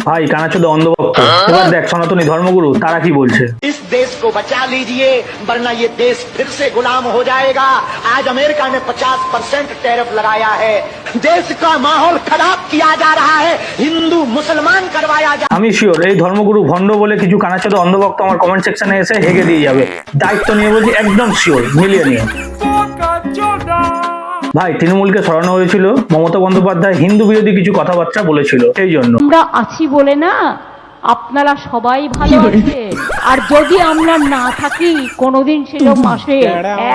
ভাই কানাচোদা অন্ধভক্ত, এবার দেখ সনাতনী ধর্মগুরু তারা কি বলছে। इस देश को बचा लीजिए वरना ये देश फिर से गुलाम हो जाएगा। आज अमेरिका ने 50% टैरिफ लगाया है। देश का माहौल खराब किया जा रहा है, हिंदू मुसलमान करवाया जा। আমি শিওর এই ধর্মগুরু ভণ্ড বলে কিছু কানাচোদা অন্ধভক্ত আমার কমেন্ট সেকশনে এসে হেগে দিয়ে যাবে। দায়িত্ব নিয়ে বলছি, একদম শিওর, মিলিয়ে নিয়ে। ভাই তৃণমূলকে সরানো হয়েছিল, মমতা বন্দ্যোপাধ্যায় হিন্দু বিরোধী কিছু কথাবার্তা বলেছিল, এই জন্য। আমরা আছি বলে না আপনারা সবাই ভালো আছে, আর যদি আমরা না থাকি কোনোদিন সেরকম আসে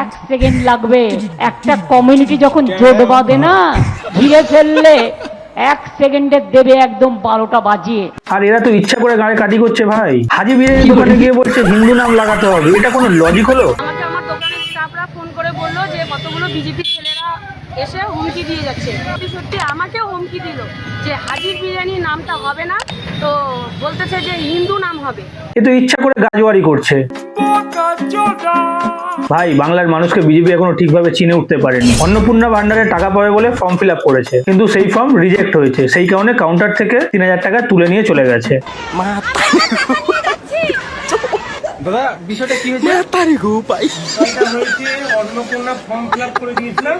1 সেকেন্ড লাগবে। একটা কমিউনিটি যখন জোট বাঁধে না, ঘিরে ফেললে 1 সেকেন্ডে দেবে একদম 12টা বাজিয়ে। আর এরা তো ইচ্ছা করে গায়ে কাটি করছে ভাই। হাজি বিরিয়ানির দোকানে গিয়ে বলছে হিন্দু নাম লাগাতে হবে, এটা কোনো লজিক হলো? আমাকে আমার দোকানের স্টাফরা ফোন করে বললো যে কতগুলো বিজেপি ছেলেরা এসে হুমকি দিয়ে যাচ্ছে। সত্যি আমাকেও হুমকি দিল যে হাজির বিরিয়ানি নামটা হবে না, তো বলতেছে যে হিন্দু নাম হবে। এ তো ইচ্ছা করে গাজওয়ারি করছে। ভাই বাংলার মানুষকে বিজেপি এখনো ঠিকভাবে চিনে উঠতে পারেনি। অন্নপূর্ণা ভান্ডারে টাকা পাবে বলে ফর্ম ফিল আপ করেছে, কিন্তু সেই ফর্ম রিজেক্ট হয়েছে। সেই কারণে কাউন্টার থেকে 3000 টাকা তুলে নিয়ে চলে গেছে। দাদা বিষয়টা কি হয়েছে? হয়েছে অন্নপূর্ণা ফর্ম ফিল আপ করে দিয়েছিলাম,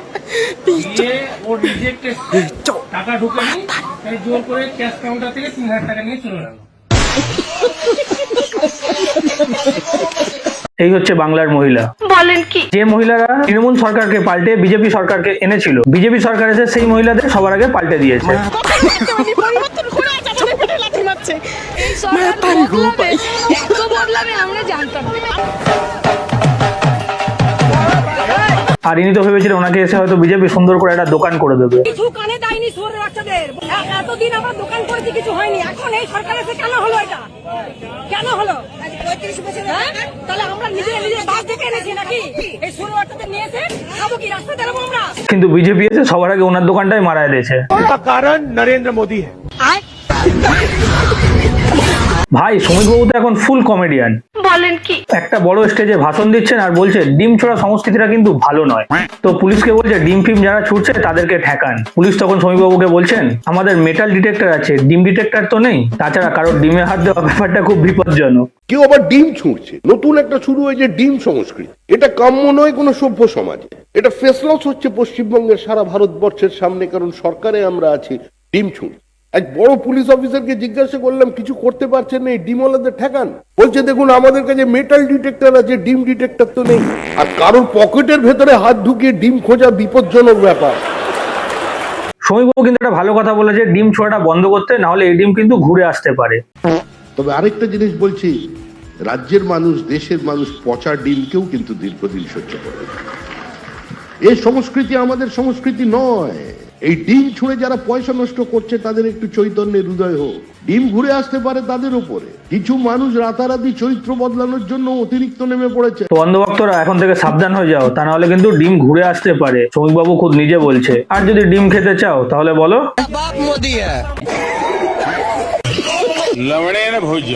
দিয়ে ও রিজেক্ট টাকা ঢুকেনি, তাই জোর করে ক্যাশ কাউন্টার থেকে 3000 টাকা নিয়ে চলে গেল। এই হচ্ছে বাংলার মহিলা। বলেন কি? যে মহিলারা তৃণমূল সরকারকে পাল্টে বিজেপি সরকারকে এনেছিল, বিজেপি সরকার এসে সেই মহিলাদের সবার আগে পাল্টে দিয়েছে। আর ইনি তো ভেবেছিলেন ওনাকে এসে হয়তো বিজেপি সুন্দর করে একটা দোকান করে দেবে। কিছু কানে দেয়নি সোর বাচ্চাদের, এতদিন আমরা দোকান করেছি কিছু হয়নি, এখন এই সরকার এসে কেন হলো? এটা কেন হলো? 35 বছর তাহলে আমরা নিজেরা নিজের বাস দেখে এনেছি নাকি? এই সোর বাচ্চাদের নিয়ে এসে খাবো কি, রাস্তা দাঁড়াবো আমরা? কিন্তু বিজেপি এসে সবার আগে ওনার দোকানটাই মারায় দিয়েছে। কারণ নরেন্দ্র মোদী। ভাই সমীর বাবু তো এখন ফুল কমেডিয়ান। বলেন কি? একটা বড় স্টেজে ভাষণ দিচ্ছেন আর বলছে ডিম ছোড়া সংস্কৃতিটা কিন্তু ভালো নয়। তো পুলিশকে বলছে ডিম ফিম যারা ছুটছে তাদেরকে ঠেকান। পুলিশ তখন সমীর বাবুকে বলছেন আমাদের মেটাল ডিটেক্টর আছে, ডিম ডিটেক্টর তো নেই। তাছাড়া কারোর ডিমে হাত দেওয়া ব্যাপারটা খুব বিপজ্জনক। কেউ আবার ডিম ছুঁড়ছে, নতুন একটা শুরু হয়েছে ডিম সংস্কৃতি। এটা কাম্য নয় কোনো সভ্য সমাজে। এটা ফেসলস হচ্ছে পশ্চিমবঙ্গের সারা ভারতবর্ষের সামনে, কারণ সরকারে আমরা আছি। ডিম ছুঁড় এক বড় পুলিশ অফিসারকে জিজ্ঞাসা করলাম কিছু করতে পারছেন না, এই ডিমওয়ালাদের ঠেকান। বলছে দেখুন আমাদের কাছে মেটাল ডিটেক্টর আছে, ডিম ডিটেক্টর তো নেই। আর কারোর পকেটের ভেতরে হাত ঢুকিয়ে ডিম খোঁজা বিপজ্জনক ব্যাপার। সমীর বাবু কিন্তু একটা ভালো কথা বলেছে, ডিম ছোড়াটা বন্ধ করতে, না হলে এই ডিম কিন্তু ঘুরে আসতে পারে। তবে আরেকটা জিনিস বলছি, রাজ্যের মানুষ, দেশের মানুষ পচা ডিমকেও কিন্তু দীর্ঘদিন সহ্য করে। এই সংস্কৃতি আমাদের সংস্কৃতি নয়। এই ডিম ছুঁড়ে যারা পয়সা নষ্ট করছে তাদের একটু চৈতন্যের হৃদয় হোক। ডিম ঘুরে আসতে পারে তাদের উপরে। কিছু মানুষ রাতারাতি চরিত্র বদলানোর জন্য অতিরিক্ত নেমে পড়েছে। তো অন্ধভক্তরা এখন থেকে সাবধান হয়ে যাও, তা নাহলে কিন্তু ডিম ঘুরে আসতে পারে। সমীর বাবু খুব নিজে বলছে। আর যদি ডিম খেতে চাও তাহলে বলো লড়ে না ভোজ্য।